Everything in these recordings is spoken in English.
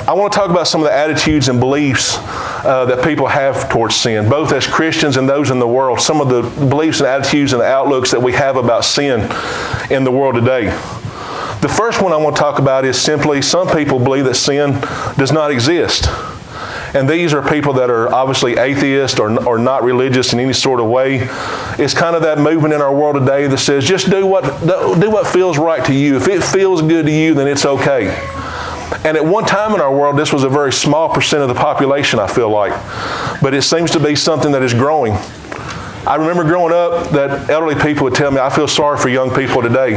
I want to talk about some of the attitudes and beliefs that people have towards sin, both as Christians and those in the world. Some of the beliefs and attitudes and outlooks that we have about sin in the world today. The first one I want to talk about is simply some people believe that sin does not exist. And these are people that are obviously atheist or not religious in any sort of way. It's kind of that movement in our world today that says, just do what feels right to you. If it feels good to you, then it's okay. And at one time in our world, this was a very small percent of the population, I feel like. But it seems to be something that is growing. I remember growing up that elderly people would tell me, I feel sorry for young people today.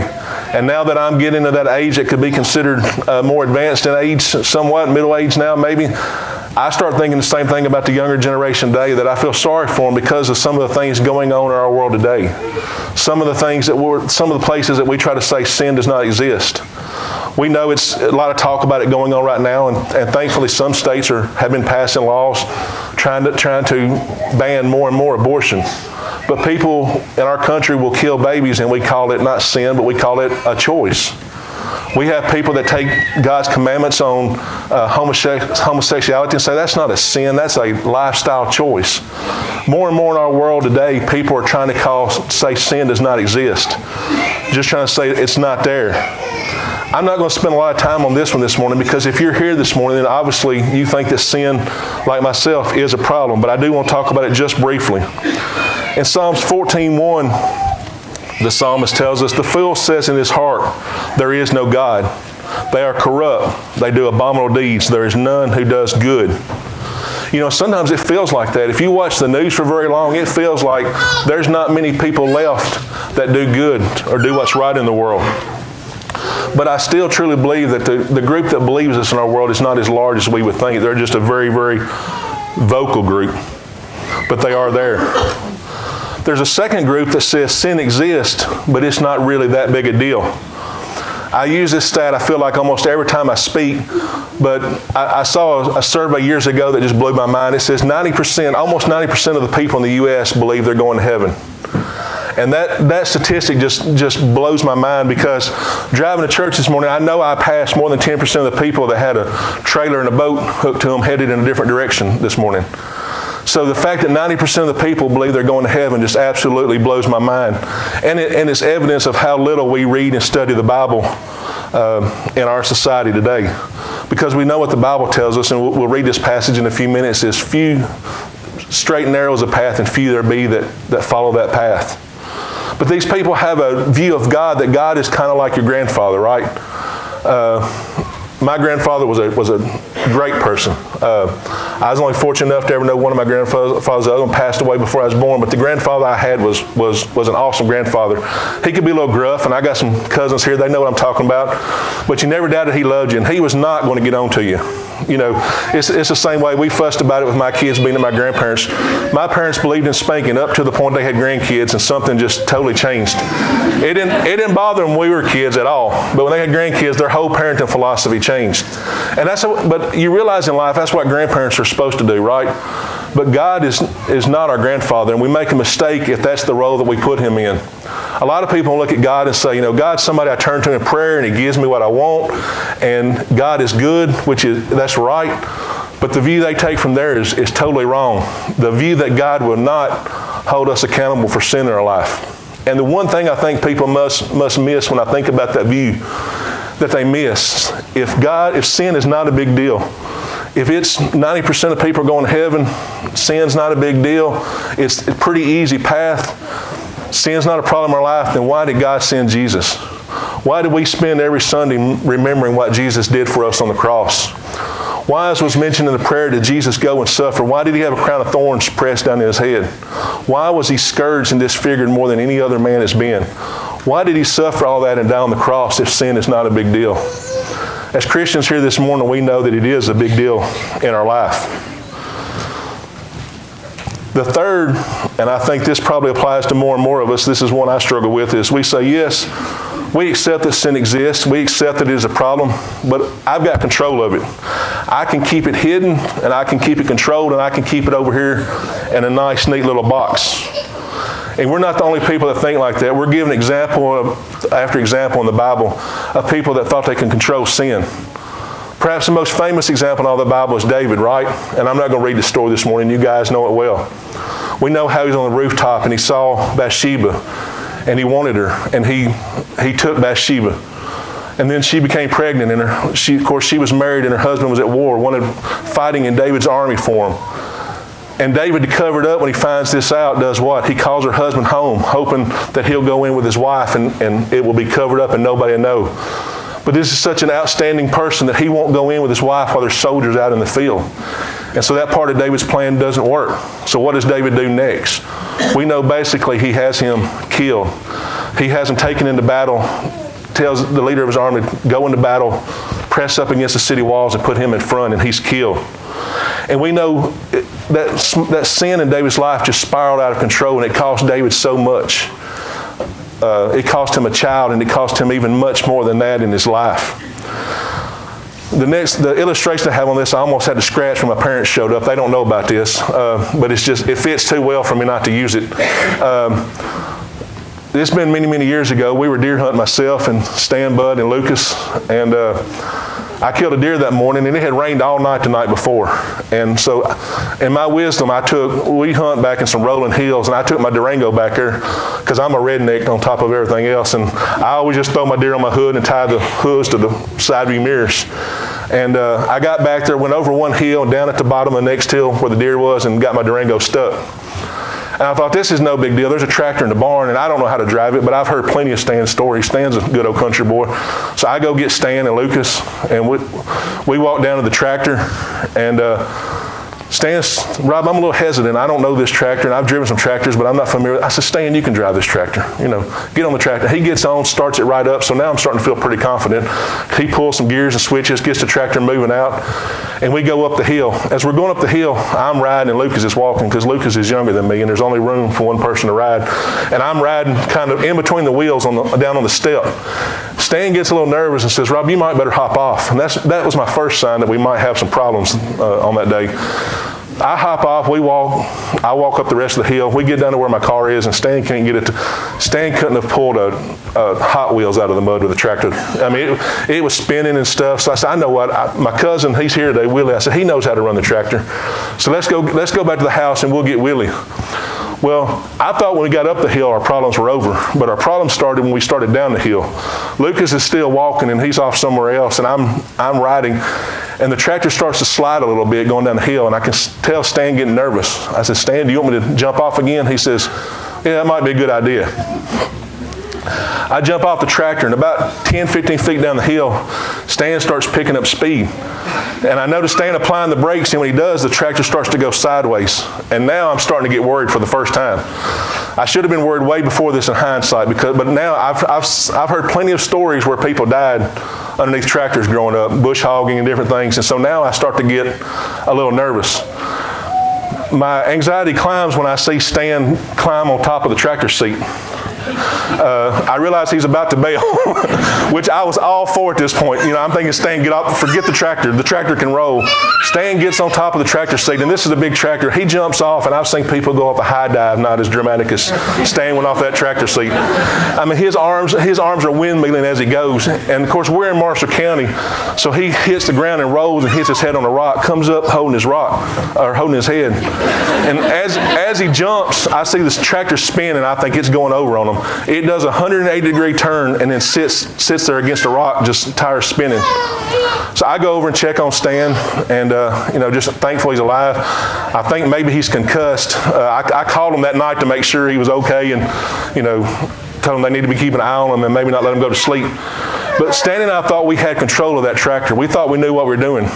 And now that I'm getting to that age that could be considered more advanced in age, somewhat middle age now maybe, I start thinking the same thing about the younger generation today, that I feel sorry for them because of some of the things going on in our world today. Some of the places that we try to say sin does not exist. We know it's a lot of talk about it going on right now, and thankfully some states have been passing laws trying to ban more and more abortion. But people in our country will kill babies, and we call it not sin, but we call it a choice. We have people that take God's commandments on homosexuality and say that's not a sin, that's a lifestyle choice. More and more in our world today, people are trying to say sin does not exist. Just trying to say it's not there. I'm not going to spend a lot of time on this one this morning, because if you're here this morning, then obviously you think that sin, like myself, is a problem. But I do want to talk about it just briefly. In Psalms 14:1, the psalmist tells us, the fool says in his heart, there is no God. They are corrupt. They do abominable deeds. There is none who does good. You know, sometimes it feels like that. If you watch the news for very long, it feels like there's not many people left that do good or do what's right in the world. But I still truly believe that the group that believes this in our world is not as large as we would think. They're just a very, very vocal group. But they are there. There's a second group that says sin exists, but it's not really that big a deal. I use this stat, I feel like, almost every time I speak, but I saw a survey years ago that just blew my mind. It says almost 90% of the people in the U.S. believe they're going to heaven. And that statistic just blows my mind, because driving to church this morning, I know I passed more than 10% of the people that had a trailer and a boat hooked to them headed in a different direction this morning. So the fact that 90% of the people believe they're going to heaven just absolutely blows my mind. And it's evidence of how little we read and study the Bible in our society today. Because we know what the Bible tells us, and we'll read this passage in a few minutes, is few straight and narrow is a path, and few there be that follow that path. But these people have a view of God, that God is kind of like your grandfather, right? My grandfather was a great person. I was only fortunate enough to ever know one of my grandfathers. The other one passed away before I was born, but the grandfather I had was an awesome grandfather. He could be a little gruff, and I got some cousins here, they know what I'm talking about, but you never doubted he loved you, and he was not going to get on to you. You know, it's the same way we fussed about it with my kids being at my grandparents. My parents believed in spanking up to the point they had grandkids, and something just totally changed. It didn't bother them when we were kids at all, but when they had grandkids, their whole parenting philosophy changed. And but you realize in life that's what grandparents are supposed to do, right? But God is not our grandfather, and we make a mistake if that's the role that we put him in. A lot of people look at God and say, God's somebody I turn to in prayer, and he gives me what I want, and God is good, that's right. But the view they take from there is totally wrong. The view that God will not hold us accountable for sin in our life. And the one thing I think people must miss when I think about that view that they miss, if sin is not a big deal, if it's 90% of people are going to heaven, sin's not a big deal, it's a pretty easy path, sin's not a problem in our life, then why did God send Jesus? Why do we spend every Sunday remembering what Jesus did for us on the cross? Why, as was mentioned in the prayer, did Jesus go and suffer? Why did he have a crown of thorns pressed down his head? Why was he scourged and disfigured more than any other man has been? Why did he suffer all that and die on the cross if sin is not a big deal? As Christians here this morning, we know that it is a big deal in our life. The third, and I think this probably applies to more and more of us, this is one I struggle with, is we say, yes, we accept that sin exists, we accept that it is a problem, but I've got control of it. I can keep it hidden, and I can keep it controlled, and I can keep it over here in a nice, neat little box. And we're not the only people that think like that. We're given example after example in the Bible of people that thought they can control sin. Perhaps the most famous example in all the Bible is David, right? And I'm not going to read the story this morning. You guys know it well. We know how he's on the rooftop and he saw Bathsheba and he wanted her, and he took Bathsheba. And then she became pregnant, and of course she was married and her husband was at war, fighting in David's army for him. And David, to cover it up when he finds this out, does what? He calls her husband home, hoping that he'll go in with his wife and it will be covered up and nobody will know. But this is such an outstanding person that he won't go in with his wife while there's soldiers out in the field. And so that part of David's plan doesn't work. So what does David do next? We know basically he has him killed. He has him taken into battle, tells the leader of his army, go into battle, press up against the city walls and put him in front, and he's killed. And we know that sin in David's life just spiraled out of control, and it cost David so much. It cost him a child, and it cost him even much more than that in his life. The illustration I have on this, I almost had to scratch when my parents showed up. They don't know about this, but it fits too well for me not to use it. This has been many, many years ago. We were deer hunting, myself and Stan, Bud, and Lucas, and I killed a deer that morning, and it had rained all night the night before. And so, in my wisdom, we hunt back in some rolling hills, and I took my Durango back there because I'm a redneck on top of everything else, and I always just throw my deer on my hood and tie the hoods to the side view mirrors. And I got back there, went over one hill, and down at the bottom of the next hill where the deer was, and got my Durango stuck. And I thought, this is no big deal. There's a tractor in the barn, and I don't know how to drive it, but I've heard plenty of Stan's stories. Stan's a good old country boy. So I go get Stan and Lucas, and we walk down to the tractor, and Stan's, Rob, I'm a little hesitant. I don't know this tractor, and I've driven some tractors, but I'm not familiar. I said, Stan, you can drive this tractor. Get on the tractor. He gets on, starts it right up, so now I'm starting to feel pretty confident. He pulls some gears and switches, gets the tractor moving out, and we go up the hill. As we're going up the hill, I'm riding and Lucas is walking because Lucas is younger than me, and there's only room for one person to ride. And I'm riding kind of in between the wheels down on the step. Stan gets a little nervous and says, Rob, you might better hop off. And that was my first sign that we might have some problems on that day. I hop off, I walk up the rest of the hill. We get down to where my car is, and Stan can't get it. Stan couldn't have pulled a Hot Wheels out of the mud with a tractor. I mean, it was spinning and stuff. So I said, I know what, my cousin, he's here today, Willie. I said, he knows how to run the tractor. So let's go back to the house and we'll get Willie. Well, I thought when we got up the hill, our problems were over, but our problems started when we started down the hill. Lucas is still walking, and he's off somewhere else, and I'm riding, and the tractor starts to slide a little bit going down the hill, and I can tell Stan getting nervous. I said, Stan, do you want me to jump off again? He says, yeah, that might be a good idea. I jump off the tractor, and about 10, 15 feet down the hill, Stan starts picking up speed. And I notice Stan applying the brakes, and when he does, the tractor starts to go sideways. And now I'm starting to get worried for the first time. I should have been worried way before this in hindsight, but now I've heard plenty of stories where people died underneath tractors growing up, bush hogging and different things. And so now I start to get a little nervous. My anxiety climbs when I see Stan climb on top of the tractor seat. I realize he's about to bail, which I was all for at this point. I'm thinking, Stan, get off, forget the tractor. The tractor can roll. Stan gets on top of the tractor seat, and this is a big tractor. He jumps off, and I've seen people go off a high dive, not as dramatic as Stan went off that tractor seat. I mean, his arms are windmilling as he goes. And of course, we're in Marshall County, so he hits the ground and rolls and hits his head on a rock, comes up holding his head. And as he jumps, I see this tractor spin, and I think it's going over on him. It does a 180-degree turn and then sits there against a rock, just tires spinning. So I go over and check on Stan, and just thankful he's alive. I think maybe he's concussed. I called him that night to make sure he was okay, and told him they need to be keeping an eye on him and maybe not let him go to sleep. But Stan and I thought we had control of that tractor. We thought we knew what we were doing.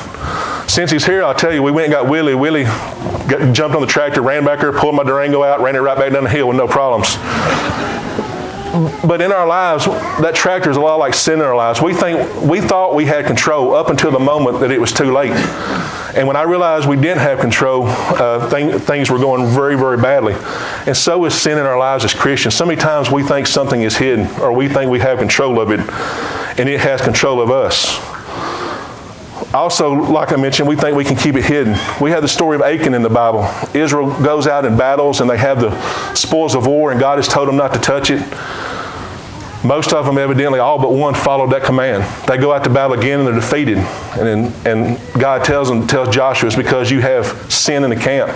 Since he's here, I'll tell you, we went and got Willie. Willie jumped on the tractor, ran back there, pulled my Durango out, ran it right back down the hill with no problems. But in our lives, that tractor is a lot like sin in our lives. We thought we had control up until the moment that it was too late. And when I realized we didn't have control, things were going very, very badly. And so is sin in our lives as Christians. So many times we think something is hidden, or we think we have control of it, and it has control of us. Also, like I mentioned, we think we can keep it hidden. We have the story of Achan in the Bible. Israel goes out in battles, and they have the spoils of war, and God has told them not to touch it. Most of them, evidently, all but one followed that command. They go out to battle again and they're defeated. And God tells Joshua, it's because you have sin in the camp.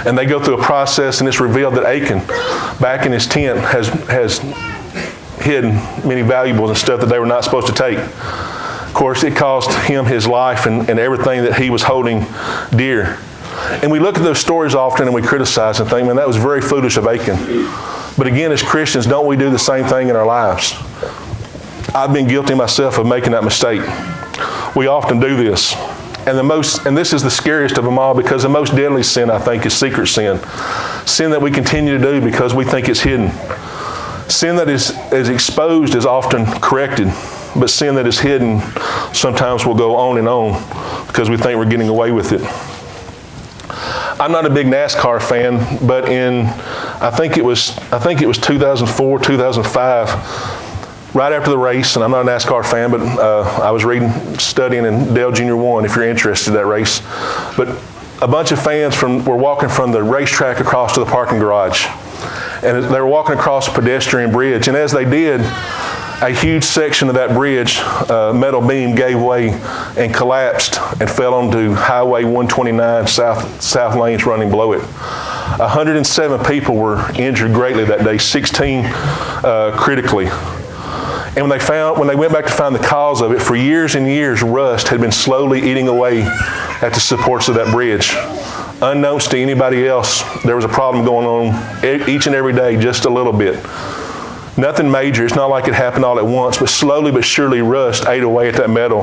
And they go through a process, and it's revealed that Achan, back in his tent, has hidden many valuables and stuff that they were not supposed to take. Of course, it cost him his life and everything that he was holding dear. And we look at those stories often and we criticize and think, man, that was very foolish of Achan. But again, as Christians, don't we do the same thing in our lives? I've been guilty myself of making that mistake. We often do this. And this is the scariest of them all, because the most deadly sin, I think, is secret sin. Sin that we continue to do because we think it's hidden. Sin that is exposed is often corrected, but sin that is hidden sometimes will go on and on because we think we're getting away with it. I'm not a big NASCAR fan, but I think it was 2004, 2005, right after the race, and I'm not a NASCAR fan, but I was studying in Dale Junior 1, if you're interested in that race. But a bunch of fans were walking from the racetrack across to the parking garage. And they were walking across a pedestrian bridge. And as they did, a huge section of that bridge, metal beam, gave way and collapsed and fell onto Highway 129, south lanes running below it. 107 people were injured greatly that day, 16 critically. And when they went back to find the cause of it, for years and years, rust had been slowly eating away at the supports of that bridge. Unknowns to anybody else, there was a problem going on each and every day, just a little bit. Nothing major. It's not like it happened all at once, but slowly but surely rust ate away at that metal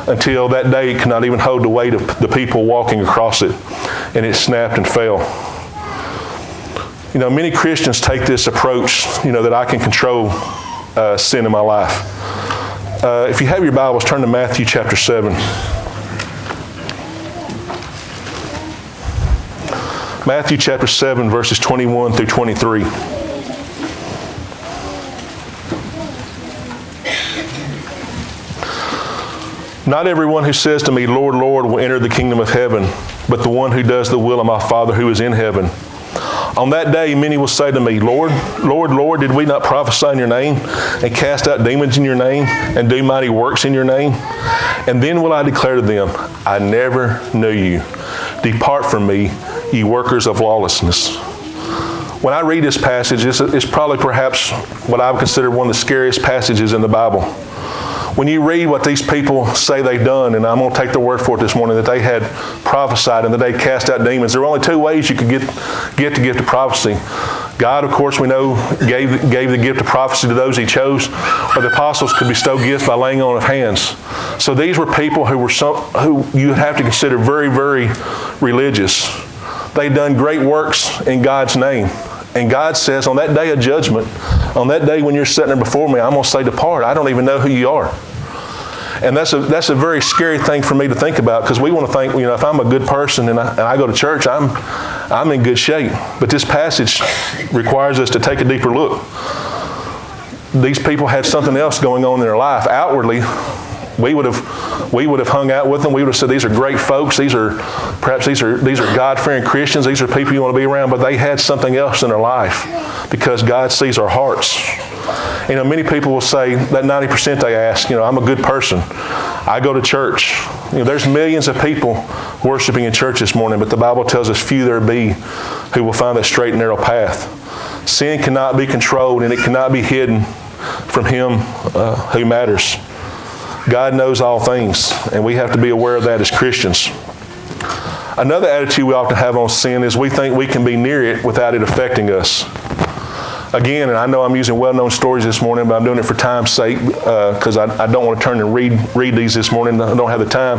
until that day it could not even hold the weight of the people walking across it, and it snapped and fell. Many Christians take this approach, that I can control sin in my life. If you have your Bibles, turn to Matthew chapter 7. Matthew chapter 7, verses 21 through 23. Not everyone who says to me, Lord, Lord, will enter the kingdom of heaven, but the one who does the will of my Father who is in heaven. On that day, many will say to me, Lord, Lord, Lord, did we not prophesy in your name, and cast out demons in your name, and do mighty works in your name? And then will I declare to them, I never knew you. Depart from me, ye workers of lawlessness. When I read this passage, it's probably perhaps what I would consider one of the scariest passages in the Bible. When you read what these people say they've done, and I'm going to take their word for it this morning, that they had prophesied and that they cast out demons, there were only two ways you could get the gift of prophecy. God, of course, we know, gave the gift of prophecy to those he chose, or the apostles could bestow gifts by laying on of hands. So these were people who you would have to consider very, very religious. They'd done great works in God's name. And God says, on that day of judgment, on that day when you're sitting there before me, I'm going to say, depart. I don't even know who you are. And that's a very scary thing for me to think about, because we want to think, if I'm a good person and I go to church, I'm in good shape. But this passage requires us to take a deeper look. These people had something else going on in their life. Outwardly, we would have hung out with them. We would have said, these are great folks. These are God-fearing Christians. These are people you want to be around. But they had something else in their life, because God sees our hearts. Many people will say that 90% they ask, I'm a good person. I go to church. There's millions of people worshiping in church this morning, but the Bible tells us few there be who will find that straight and narrow path. Sin cannot be controlled, and it cannot be hidden from him who matters. God knows all things, and we have to be aware of that as Christians. Another attitude we often have on sin is we think we can be near it without it affecting us. Again, and I know I'm using well-known stories this morning, but I'm doing it for time's sake, because I don't want to turn and read these this morning. I don't have the time.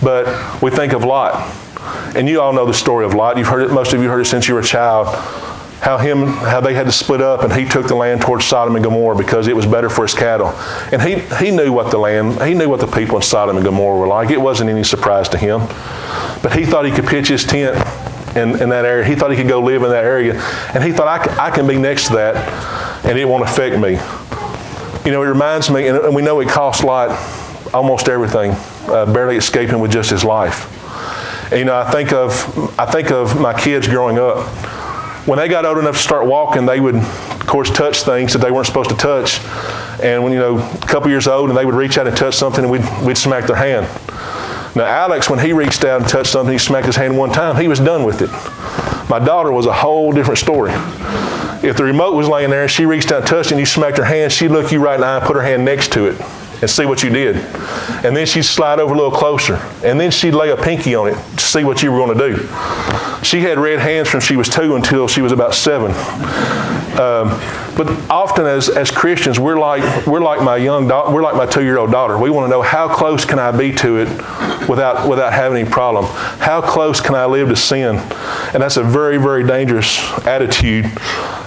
But we think of Lot. And you all know the story of Lot. You've heard it. Most of you heard it since you were a child. How they had to split up, and he took the land towards Sodom and Gomorrah because it was better for his cattle. And he knew what the people in Sodom and Gomorrah were like. It wasn't any surprise to him. But he thought he could pitch his tent in that area. He thought he could go live in that area. And he thought, I can be next to that, and it won't affect me. It reminds me, and we know it cost Lot almost everything, barely escaping with just his life. And, I think of my kids growing up. When they got old enough to start walking, they would, of course, touch things that they weren't supposed to touch. And when, a couple years old, and they would reach out and touch something, and we'd smack their hand. Now, Alex, when he reached out and touched something, he smacked his hand one time, he was done with it. My daughter was a whole different story. If the remote was laying there and she reached out and touched it and you smacked her hand, she'd look you right in the eye and put her hand next to it and see what you did. And then she'd slide over a little closer. And then she'd lay a pinky on it to see what you were going to do. She had red hands from she was 2 until she was about 7. But often as Christians, we're like my 2-year-old daughter. We want to know, how close can I be to it without having any problem? How close can I live to sin? And that's a very, very dangerous attitude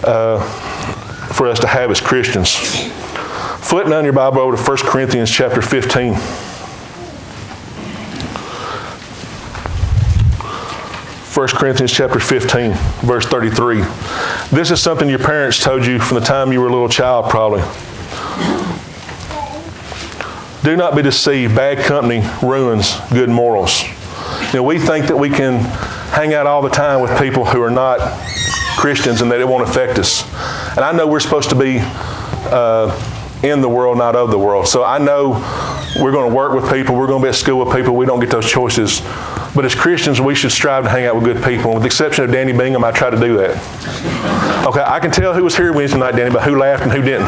for us to have as Christians. Flip down your Bible over to 1 Corinthians chapter 15. 1 Corinthians chapter 15, verse 33. This is something your parents told you from the time you were a little child, probably. Do not be deceived. Bad company ruins good morals. We think that we can hang out all the time with people who are not Christians and that it won't affect us. And I know we're supposed to be in the world, not of the world. So I know we're going to work with people. We're going to be at school with people. We don't get those choices. But as Christians, we should strive to hang out with good people. And with the exception of Danny Bingham, I try to do that. Okay, I can tell who was here Wednesday night, Danny, but who laughed and who didn't.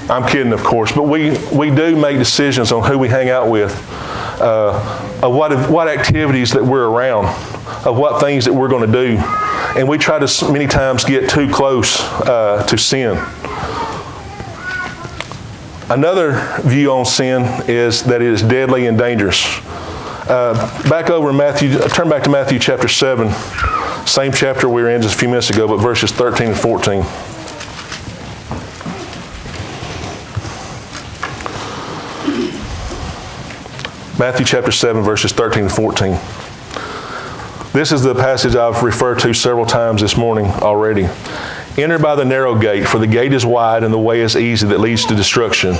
I'm kidding, of course. But we do make decisions on who we hang out with, of what activities that we're around, of what things that we're going to do. And we try to many times get too close to sin. Another view on sin is that it is deadly and dangerous. Back over in Matthew, turn back to Matthew chapter 7, same chapter we were in just a few minutes ago, but verses 13 and 14. Matthew chapter 7, verses 13 and 14. This is the passage I've referred to several times this morning already. Enter by the narrow gate, for the gate is wide and the way is easy that leads to destruction,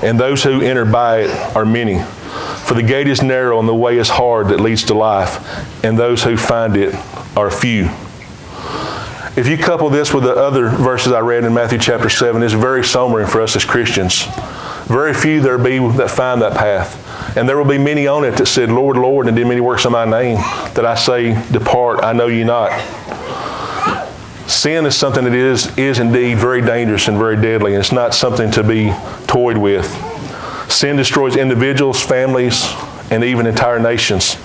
and those who enter by it are many. For the gate is narrow and the way is hard that leads to life, and those who find it are few. If you couple this with the other verses I read in Matthew chapter 7, it's very sobering for us as Christians. Very few there be that find that path. And there will be many on it that said, Lord, Lord, and did many works in my name, that I say, depart, I know you not. Sin is something that is indeed very dangerous and very deadly, and it's not something to be toyed with. Sin destroys individuals, families, and even entire nations.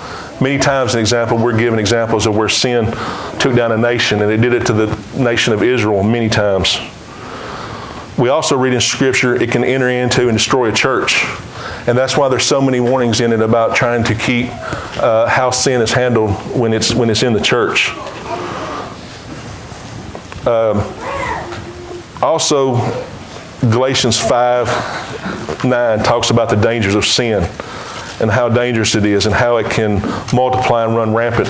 Many times, we're given examples of where sin took down a nation, and it did it to the nation of Israel many times. We also read in Scripture it can enter into and destroy a church. And that's why there's so many warnings in it about trying to keep how sin is handled when it's in the church. Also, Galatians 5:9 talks about the dangers of sin and how dangerous it is and how it can multiply and run rampant.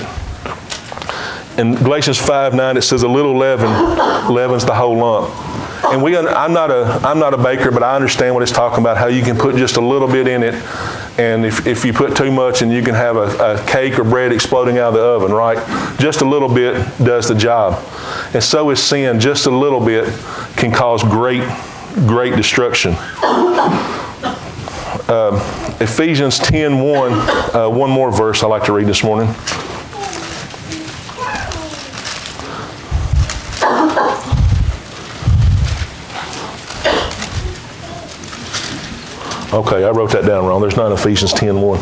In Galatians 5:9 it says, a little leaven leavens the whole lump. And I'm not a baker, but I understand what it's talking about, how you can put just a little bit in it, and if you put too much, and you can have a cake or bread exploding out of the oven, right? Just a little bit does the job. And so is sin. Just a little bit can cause great, great destruction. Ephesians 10:1, one more verse I'd like to read this morning. Okay, I wrote that down wrong. There's not Ephesians 10:1.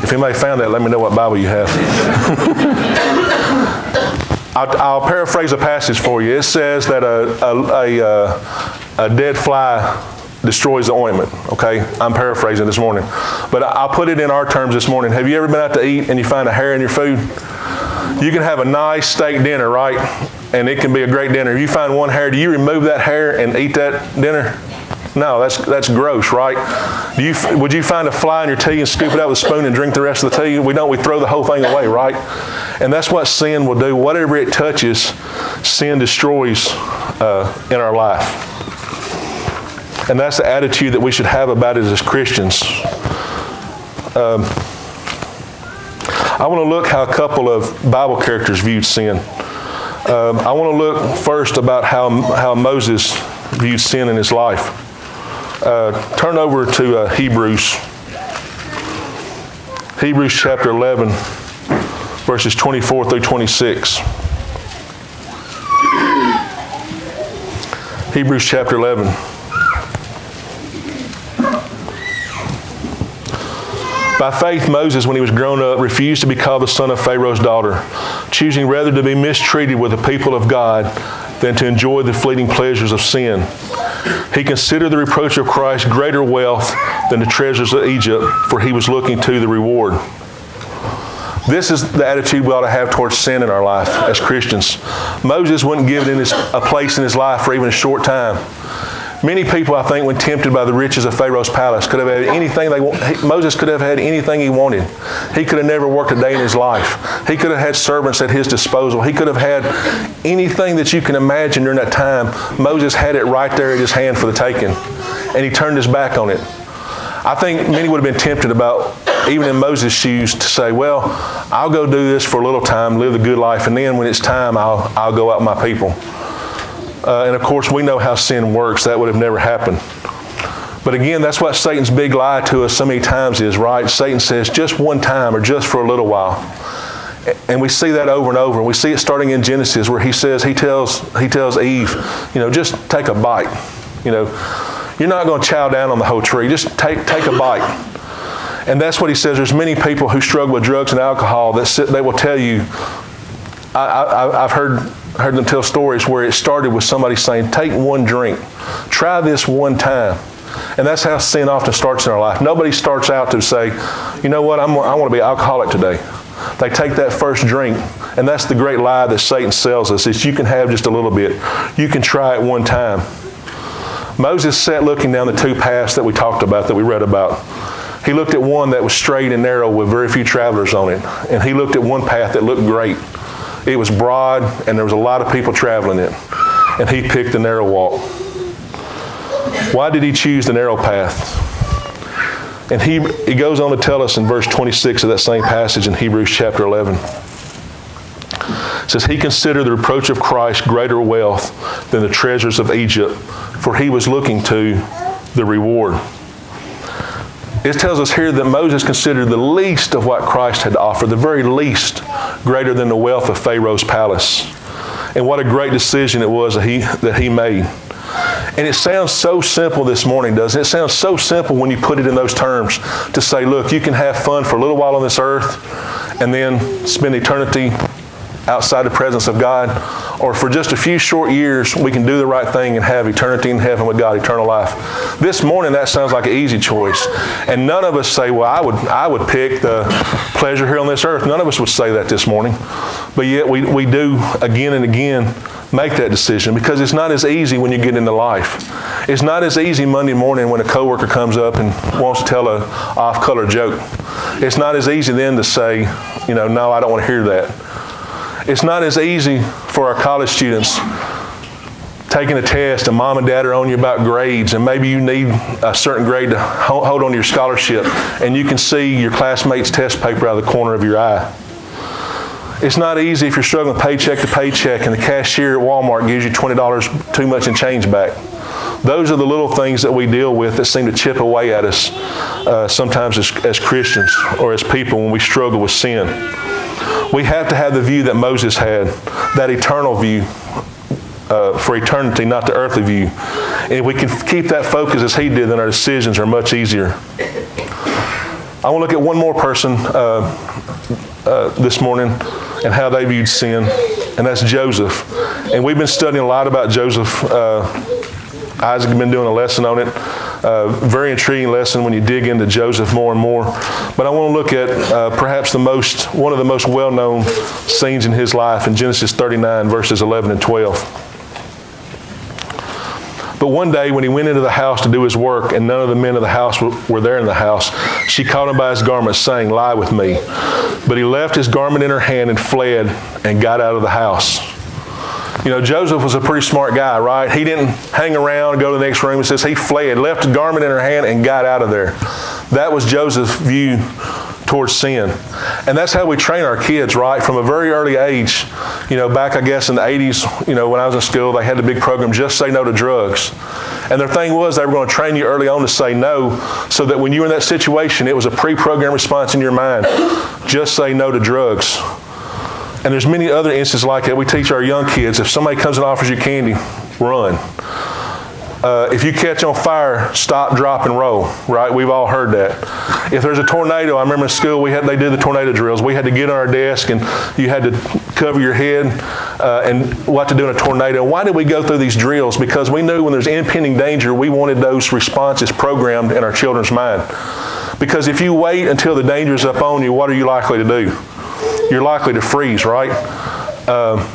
If anybody found that, let me know what Bible you have. I'll paraphrase a passage for you. It says that a dead fly destroys the ointment. Okay, I'm paraphrasing this morning. But I'll put it in our terms this morning. Have you ever been out to eat and you find a hair in your food? You can have a nice steak dinner, right? And it can be a great dinner. If you find one hair, do you remove that hair and eat that dinner? No, that's gross, right? Would you find a fly in your tea and scoop it out with a spoon and drink the rest of the tea? We don't. We throw the whole thing away, right? And that's what sin will do. Whatever it touches, sin destroys in our life. And that's the attitude that we should have about it as Christians. I want to look how a couple of Bible characters viewed sin. I want to look first about how Moses viewed sin in his life. Turn over to Hebrews chapter 11, verses 24 through 26. Hebrews chapter 11. By faith, Moses, when he was grown up, refused to be called the son of Pharaoh's daughter, choosing rather to be mistreated with the people of God than to enjoy the fleeting pleasures of sin. He considered the reproach of Christ greater wealth than the treasures of Egypt, for he was looking to the reward. This is the attitude we ought to have towards sin in our life as Christians. Moses wouldn't give it a place in his life for even a short time. Many people, I think, when tempted by the riches of Pharaoh's palace, could have had anything they want. Moses could have had anything he wanted. He could have never worked a day in his life. He could have had servants at his disposal. He could have had anything that you can imagine during that time. Moses had it right there at his hand for the taking, and he turned his back on it. I think many would have been tempted about, even in Moses' shoes, to say, well, I'll go do this for a little time, live the good life, and then when it's time, I'll go out with my people. And of course, we know how sin works. That would have never happened. But again, that's what Satan's big lie to us so many times is, right? Satan says just one time or just for a little while. And we see that over and over. And we see it starting in Genesis where he tells Eve, just take a bite. You're not going to chow down on the whole tree. Just take a bite. And that's what he says. There's many people who struggle with drugs and alcohol they will tell you, I've heard them tell stories where it started with somebody saying, take one drink. Try this one time. And that's how sin often starts in our life. Nobody starts out to say, you know what, I want to be alcoholic today. They take that first drink. And that's the great lie that Satan sells us, is you can have just a little bit. You can try it one time. Moses sat looking down the two paths that we talked about, that we read about. He looked at one that was straight and narrow with very few travelers on it. And he looked at one path that looked great. It was broad, and there was a lot of people traveling it. And he picked the narrow walk. Why did he choose the narrow path? And he goes on to tell us in verse 26 of that same passage in Hebrews chapter 11. It says, he considered the reproach of Christ greater wealth than the treasures of Egypt, for he was looking to the reward. It tells us here that Moses considered the least of what Christ had to offer, the very least, greater than the wealth of Pharaoh's palace. And what a great decision it was that he made. And it sounds so simple this morning, doesn't it? It sounds so simple when you put it in those terms to say, look, you can have fun for a little while on this earth and then spend eternity outside the presence of God. Or for just a few short years, we can do the right thing and have eternity in heaven with God, eternal life. This morning, that sounds like an easy choice. And none of us say, well, I would pick the pleasure here on this earth. None of us would say that this morning. But yet we do again and again make that decision, because it's not as easy when you get into life. It's not as easy Monday morning when a coworker comes up and wants to tell an off-color joke. It's not as easy then to say, no, I don't want to hear that. It's not as easy for our college students taking a test and mom and dad are on you about grades, and maybe you need a certain grade to hold on to your scholarship, and you can see your classmate's test paper out of the corner of your eye. It's not easy if you're struggling paycheck to paycheck and the cashier at Walmart gives you $20 too much in change back. Those are the little things that we deal with that seem to chip away at us sometimes as Christians or as people when we struggle with sin. We have to have the view that Moses had, that eternal view for eternity, not the earthly view. And if we can keep that focus as he did, then our decisions are much easier. I want to look at one more person this morning and how they viewed sin, and that's Joseph. And we've been studying a lot about Joseph. Isaac has been doing a lesson on it. Very intriguing lesson when you dig into Joseph more and more. But I want to look at perhaps one of the most well-known scenes in his life in Genesis 39, verses 11 and 12. But one day when he went into the house to do his work and none of the men of the house were there in the house, she caught him by his garment, saying, "Lie with me." But he left his garment in her hand and fled and got out of the house. Joseph was a pretty smart guy, right? He didn't hang around and go to the next room. It says he fled, left his garment in her hand and got out of there. That was Joseph's view towards sin. And that's how we train our kids, right? From a very early age. Back, I guess, in the 80s, when I was in school, they had the big program, Just Say No to Drugs. And their thing was they were going to train you early on to say no, so that when you were in that situation, it was a pre-programmed response in your mind. Just say no to drugs. And there's many other instances like that. We teach our young kids, if somebody comes and offers you candy, run. If you catch on fire, stop, drop, and roll, right? We've all heard that. If there's a tornado, I remember in school they did the tornado drills. We had to get on our desk and you had to cover your head and what to do in a tornado. Why did we go through these drills? Because we knew when there's impending danger, we wanted those responses programmed in our children's mind. Because if you wait until the danger's up on you, what are you likely to do? You're likely to freeze, right?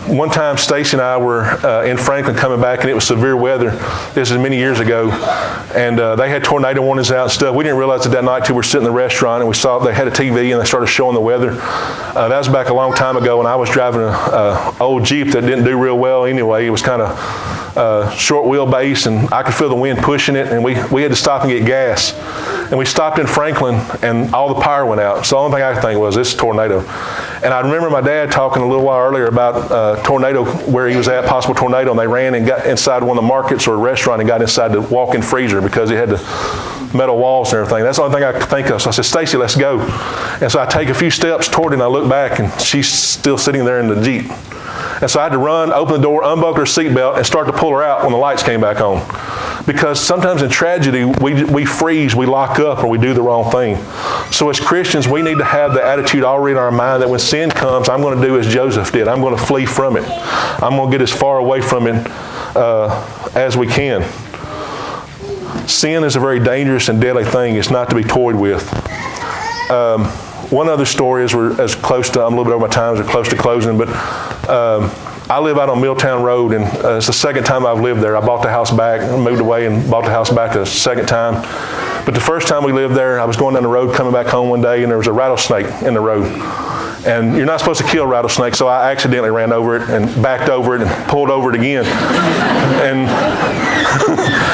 One time, Stacy and I were in Franklin coming back, and it was severe weather. This is many years ago, and they had tornado warnings out and stuff. We didn't realize it that night till we were sitting in the restaurant, and we saw they had a TV, and they started showing the weather. That was back a long time ago, when I was driving an old Jeep that didn't do real well anyway. It was kind of short wheelbase, and I could feel the wind pushing it, and we had to stop and get gas. And we stopped in Franklin, and all the power went out. So the only thing I could think was, this is a tornado. And I remember my dad talking a little while earlier about tornado, where he was at, possible tornado, and they ran and got inside one of the markets or a restaurant and got inside the walk-in freezer because it had the metal walls and everything. That's the only thing I could think of. So I said, Stacy, let's go. And so I take a few steps toward it, and I look back, and she's still sitting there in the Jeep. And so I had to run, open the door, unbuckle her seatbelt, and start to pull her out when the lights came back on. Because sometimes in tragedy, we freeze, we lock up, or we do the wrong thing. So as Christians, we need to have the attitude already in our mind that when sin comes, I'm going to do as Joseph did. I'm going to flee from it. I'm going to get as far away from it as we can. Sin is a very dangerous and deadly thing. It's not to be toyed with. One other story, as we're as close to, I'm a little bit over my time, as we're close to closing, but I live out on Milltown Road, and it's the second time I've lived there. I bought the house back, moved away and bought the house back a second time. But the first time we lived there, I was going down the road coming back home one day, and there was a rattlesnake in the road. And you're not supposed to kill rattlesnakes, so I accidentally ran over it and backed over it and pulled over it again. And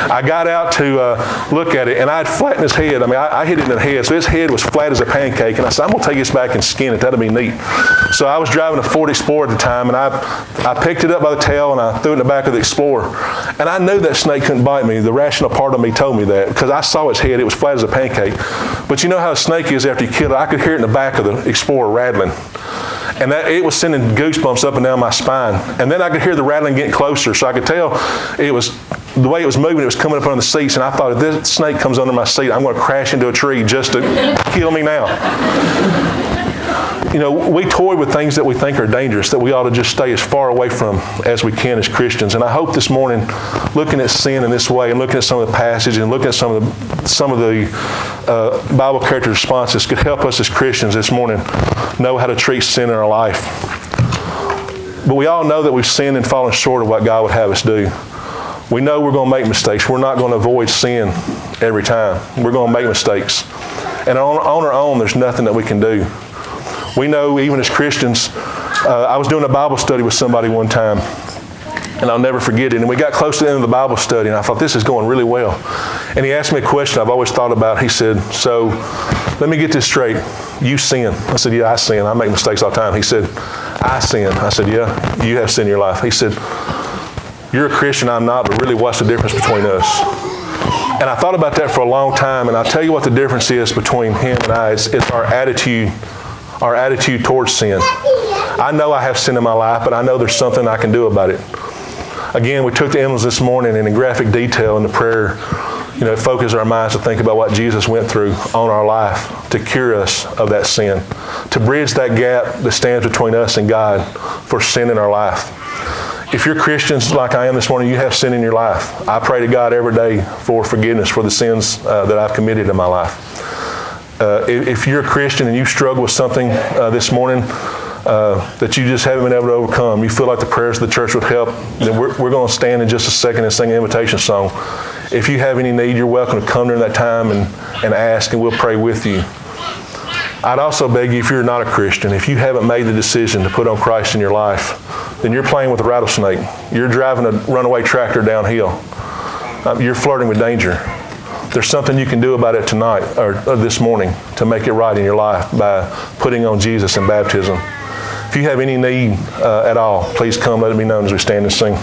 I got out to look at it, and I had flattened his head. I mean, I hit it in the head, so his head was flat as a pancake. And I said, I'm going to take this back and skin it. That'll be neat. So I was driving a Ford Explorer at the time, and I picked it up by the tail, and I threw it in the back of the Explorer. And I knew that snake couldn't bite me. The rational part of me told me that, because I saw its head. It was flat as a pancake. But you know how a snake is after you kill it? I could hear it in the back of the Explorer rattling. And it was sending goosebumps up and down my spine. And then I could hear the rattling getting closer, so I could tell it was, the way it was moving, it was coming up on the seats, and I thought, if this snake comes under my seat, I'm going to crash into a tree just to kill me now. You know, we toy with things that we think are dangerous, that we ought to just stay as far away from as we can as Christians. And I hope this morning, looking at sin in this way, and looking at some of the passages, and looking at some of the Bible character responses could help us as Christians this morning know how to treat sin in our life. But we all know that we've sinned and fallen short of what God would have us do. We know we're going to make mistakes. We're not going to avoid sin every time. We're going to make mistakes. And on our own, there's nothing that we can do. We know, even as Christians, I was doing a Bible study with somebody one time, and I'll never forget it. And we got close to the end of the Bible study, and I thought, this is going really well. And he asked me a question I've always thought about. He said, so let me get this straight. You sin. I said, yeah, I sin. I make mistakes all the time. He said, I sin. I said, yeah, you have sin in your life. He said, you're a Christian, I'm not, but really what's the difference between us? And I thought about that for a long time, and I'll tell you what the difference is between him and I. It's our attitude towards sin. I know I have sin in my life, but I know there's something I can do about it. Again, we took the emblems this morning, and in graphic detail in the prayer, it focused our minds to think about what Jesus went through on our life to cure us of that sin, to bridge that gap that stands between us and God for sin in our life. If you're Christians like I am this morning, you have sin in your life. I pray to God every day for forgiveness for the sins that I've committed in my life. If you're a Christian and you struggle with something this morning that you just haven't been able to overcome, you feel like the prayers of the church would help, then we're going to stand in just a second and sing an invitation song. If you have any need, you're welcome to come during that time and ask, and we'll pray with you. I'd also beg you, if you're not a Christian, if you haven't made the decision to put on Christ in your life, then you're playing with a rattlesnake. You're driving a runaway tractor downhill. You're flirting with danger. there's something you can do about it tonight or this morning to make it right in your life by putting on Jesus in baptism. If you have any need at all, please come let it be known as we stand and sing.